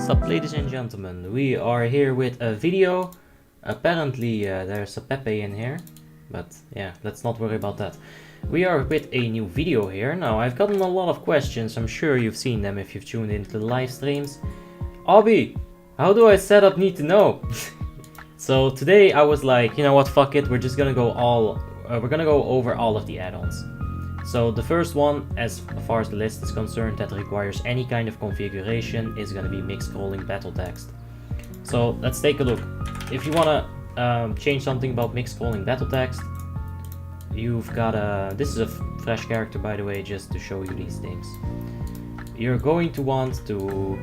What's up, ladies and gentlemen? We are here with a video. Apparently there's a Pepe in here, but yeah, let's not worry about that. We are with a new video here. Now, I've gotten a lot of questions. I'm sure you've seen them if you've tuned into the live streams. Obby, how do I set up NeedtoKnow? So today I was like, you know what, fuck it, we're just gonna go over all of the add-ons. So the first one, as far as the list is concerned, that requires any kind of configuration is gonna be MikScrollingBattleText. So let's take a look. If you wanna change something about MikScrollingBattleText, you've got this is a fresh character, by the way, just to show you these things. You're going to want to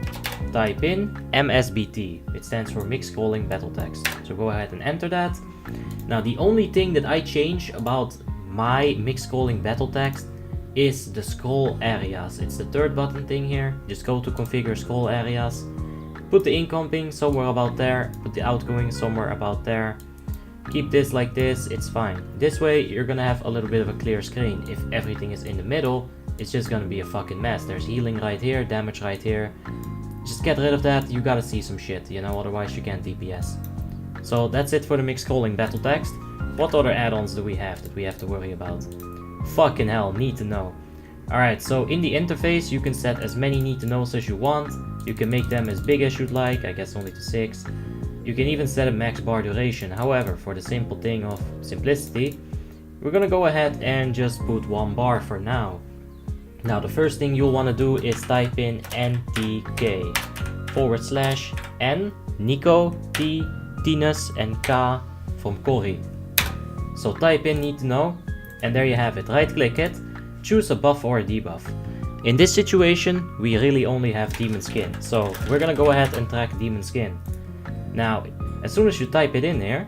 type in MSBT. It stands for MikScrollingBattleText. So go ahead and enter that. Now, the only thing that I change about my MikScrollingBattleText is the scroll areas. It's the third button thing here. Just go to configure scroll areas. Put the incoming somewhere about there. Put the outgoing somewhere about there. Keep this like this, it's fine. This way you're gonna have a little bit of a clear screen. If everything is in the middle, it's just gonna be a fucking mess. There's healing right here, damage right here. Just get rid of that, you gotta see some shit, you know, otherwise you can't DPS. So that's it for the MikScrollingBattleText. What other add-ons do we have that we have to worry about? Fucking hell, NeedtoKnow. Alright, so in the interface you can set as many NeedtoKnows as you want. You can make them as big as you'd like, I guess only to 6. You can even set a max bar duration. However, for the simple thing of simplicity, we're gonna go ahead and just put 1 bar for now. Now, the first thing you'll want to do is type in ntk/n, Nico, T, Tinus, and K from Cory. So type in NeedtoKnow, and there you have it. Right click it, choose a buff or a debuff. In this situation, we really only have Demon Skin, so we're gonna go ahead and track Demon Skin. Now, as soon as you type it in here,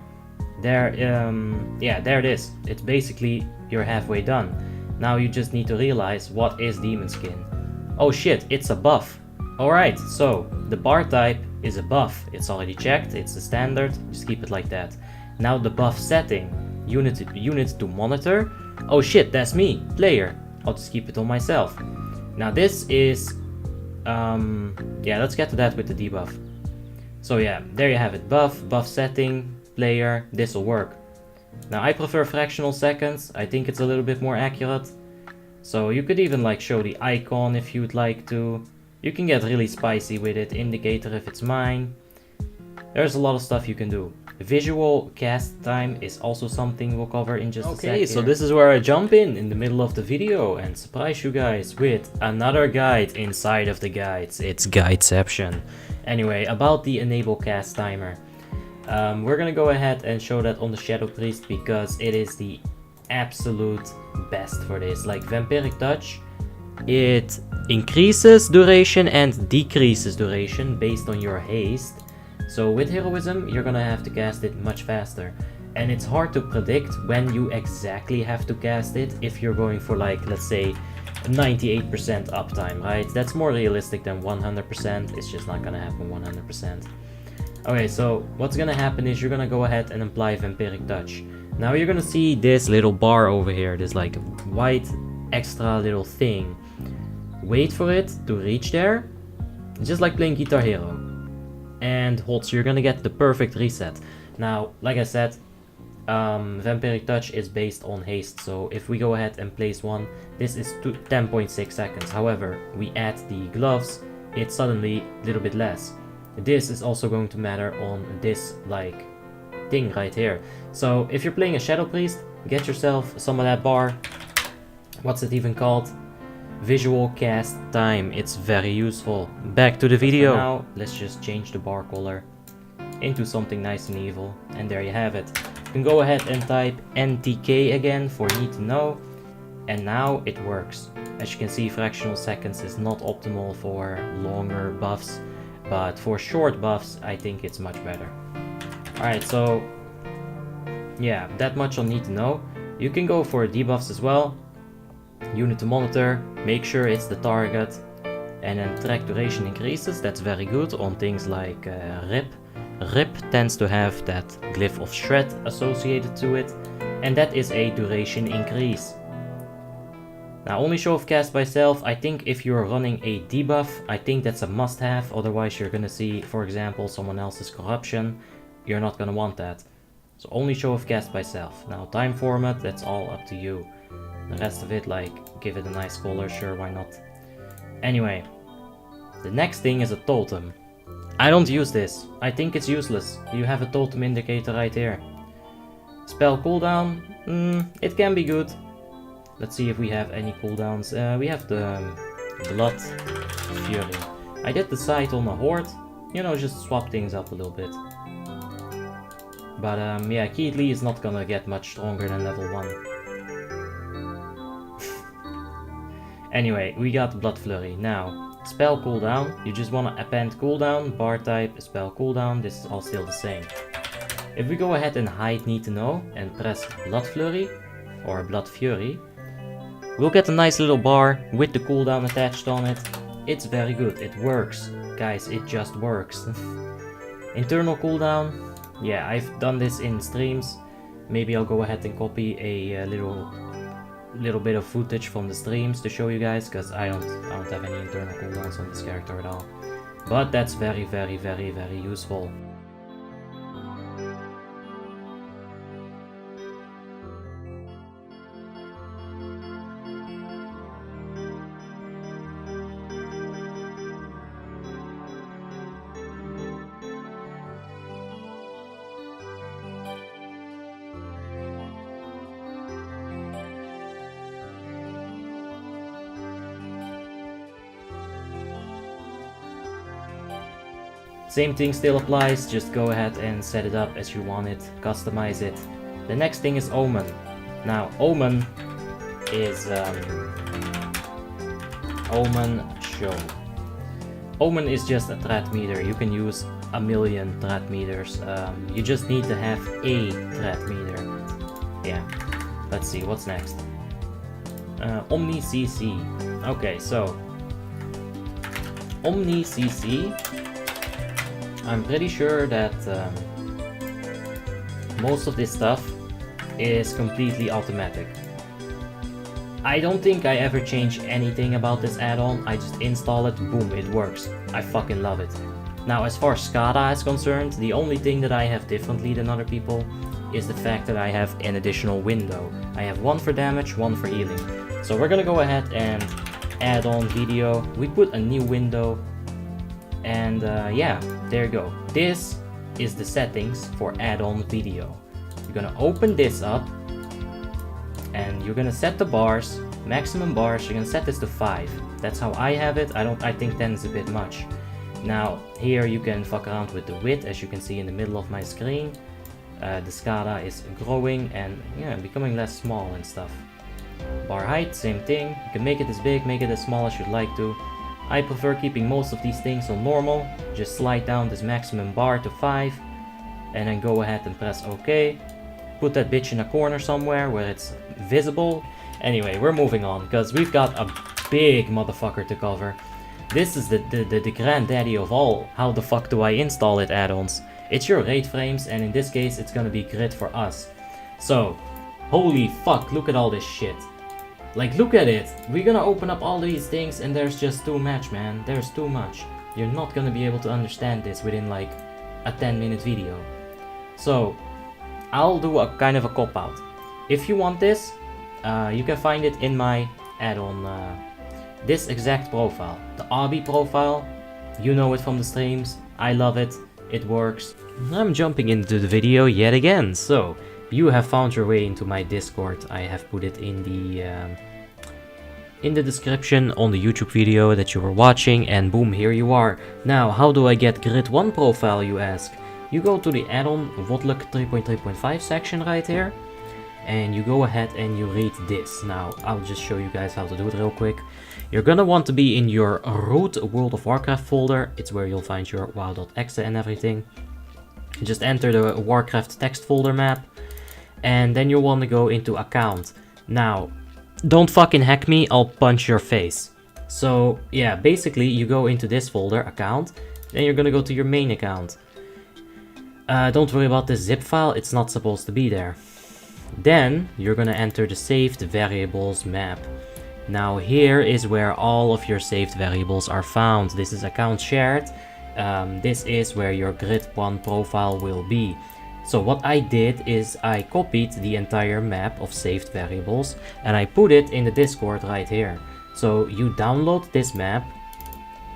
there it is. It's basically, you're halfway done. Now you just need to realize what is Demon Skin. Oh shit, it's a buff. Alright, so the bar type is a buff. It's already checked, it's the standard, just keep it like that. Now the buff setting, unit to monitor. Oh shit, that's me, player. I'll just keep it on myself. Now this is, let's get to that with the debuff. So yeah, there you have it, buff setting, player, this will work. Now I prefer fractional seconds, I think it's a little bit more accurate. So you could even like show the icon if you'd like to. You can get really spicy with it, indicator if it's mine. There's a lot of stuff you can do. Visual cast time is also something we'll cover in just a second. Okay, so this is where I jump in the middle of the video and surprise you guys with another guide inside of the guides. It's Guideception. Anyway, about the enable cast timer. We're gonna go ahead and show that on the Shadow Priest because it is the absolute best for this. Like Vampiric Touch, it increases duration and decreases duration based on your haste. So with Heroism, you're gonna have to cast it much faster. And it's hard to predict when you exactly have to cast it if you're going for like, let's say, 98% uptime, right? That's more realistic than 100%. It's just not gonna happen 100%. Okay, so what's gonna happen is you're gonna go ahead and apply Vampiric Touch. Now you're gonna see this little bar over here, this like white extra little thing. Wait for it to reach there, just like playing Guitar Hero. And hold, so you're gonna get the perfect reset. Now, like I said, Vampiric Touch is based on haste, so if we go ahead and place one, this is 10.6 seconds. However, we add the gloves, it's suddenly a little bit less. This is also going to matter on this like thing right here. So if you're playing a Shadow Priest, get yourself some of that bar. What's it even called? Visual cast time. It's very useful. Back to the video. Now let's just change the bar color into something nice and evil, and there you have it. You can go ahead and type NTK again for NeedtoKnow, and now it works. As you can see, fractional seconds is not optimal for longer buffs, but for short buffs I think it's much better. Alright, so yeah, that much on NeedtoKnow. You can go for debuffs as well. Unit to monitor, make sure it's the target, and then track duration increases. That's very good on things like RIP. RIP tends to have that glyph of shred associated to it, and that is a duration increase. Now, only show of cast by self, I think if you're running a debuff, I think that's a must-have, otherwise you're gonna see, for example, someone else's corruption. You're not gonna want that. So only show of cast by self. Now, time format, that's all up to you. The rest of it, like, give it a nice color, sure, why not? Anyway, the next thing is a totem. I don't use this. I think it's useless. You have a totem indicator right here. Spell cooldown, it can be good. Let's see if we have any cooldowns. We have the Blood Fury. I did decide on a Horde. You know, just swap things up a little bit. But yeah, Keedley is not gonna get much stronger than level 1. Anyway, we got Blood Flurry. Now, spell cooldown. You just wanna append cooldown, bar type, spell cooldown. This is all still the same. If we go ahead and hide NeedtoKnow and press Blood Flurry or Blood Fury, we'll get a nice little bar with the cooldown attached on it. It's very good, it works. Guys, it just works. Internal cooldown, yeah, I've done this in streams. Maybe I'll go ahead and copy a little bit of footage from the streams to show you guys, because I don't have any internal cooldowns on this character at all. But that's very, very, very, very useful. Same thing still applies, just go ahead and set it up as you want it, customize it. The next thing is Omen. Now, Omen is Omen show. Omen is just a threat meter. You can use a million threat meters. You just need to have a threat meter. Yeah. Let's see, what's next? OmniCC. Okay, so OmniCC. I'm pretty sure that most of this stuff is completely automatic. I don't think I ever change anything about this add-on. I just install it, boom, it works. I fucking love it. Now, as far as Skada is concerned, the only thing that I have differently than other people is the fact that I have an additional window. I have one for damage, one for healing. So we're gonna go ahead and add on video. We put a new window. And yeah, there you go. This is the settings for add-on video. You're gonna open this up and you're gonna set the bars, maximum bars. You're gonna set this to 5. That's how I have it. I think 10 is a bit much. Now here you can fuck around with the width, as you can see in the middle of my screen. The Skada is growing and yeah, becoming less small and stuff. Bar height, same thing. You can make it as big, make it as small as you'd like to. I prefer keeping most of these things on normal. Just slide down this maximum bar to 5 and then go ahead and press OK. Put that bitch in a corner somewhere where it's visible. Anyway, we're moving on because we've got a big motherfucker to cover. This is the granddaddy of all. How the fuck do I install it add-ons? It's your raid frames, and in this case it's gonna be grid for us. So, holy fuck, look at all this shit. Like, look at it. We're gonna open up all these things and there's just too much, man. There's too much. You're not gonna be able to understand this within like a 10-minute video. So, I'll do a kind of a cop-out. If you want this, you can find it in my add-on, this exact profile. The Obby profile, you know it from the streams. I love it. It works. I'm jumping into the video yet again. So, you have found your way into my Discord. I have put it in the description on the YouTube video that you were watching, and boom, here you are. Now, how do I get Grid 1 profile, you ask? You go to the add-on WoTLK 3.3.5 section right here, and you go ahead and you read this. Now, I'll just show you guys how to do it real quick. You're gonna want to be in your root World of Warcraft folder. It's where you'll find your WoW.exe and everything. Just enter the Warcraft text folder map. And then you'll want to go into account. Now, don't fucking hack me, I'll punch your face. So yeah, basically you go into this folder, account, then you're gonna go to your main account. Don't worry about this zip file, it's not supposed to be there. Then you're gonna enter the saved variables map. Now here is where all of your saved variables are found. This is account shared. This is where your grid 1 profile will be. So what I did is I copied the entire map of saved variables and I put it in the Discord right here. So you download this map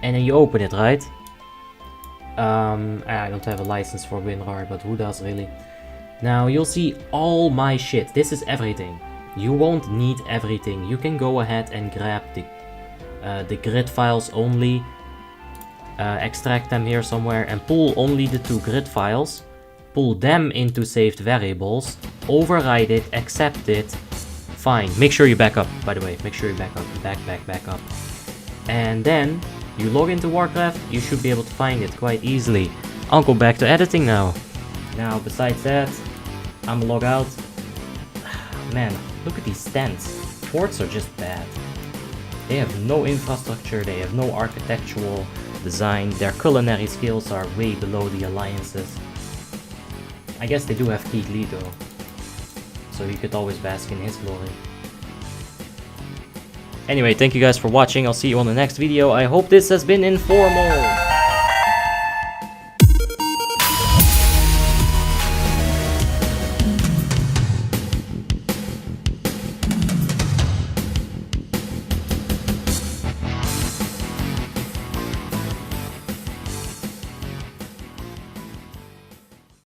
and then you open it, right? I don't have a license for WinRAR, but who does really? Now you'll see all my shit. This is everything. You won't need everything. You can go ahead and grab the grid files only, extract them here somewhere and pull only the 2 grid files, pull them into saved variables, override it, accept it, fine. Make sure you back up, by the way. Make sure you back up, back up. And then you log into Warcraft, you should be able to find it quite easily. I'll go back to editing now. Now, besides that, I'm gonna log out. Man, look at these stands. Forts are just bad. They have no infrastructure, they have no architectural design, their culinary skills are way below the alliances. I guess they do have Keith Lee though, so he could always bask in his glory. Anyway, thank you guys for watching. I'll see you on the next video. I hope this has been informal.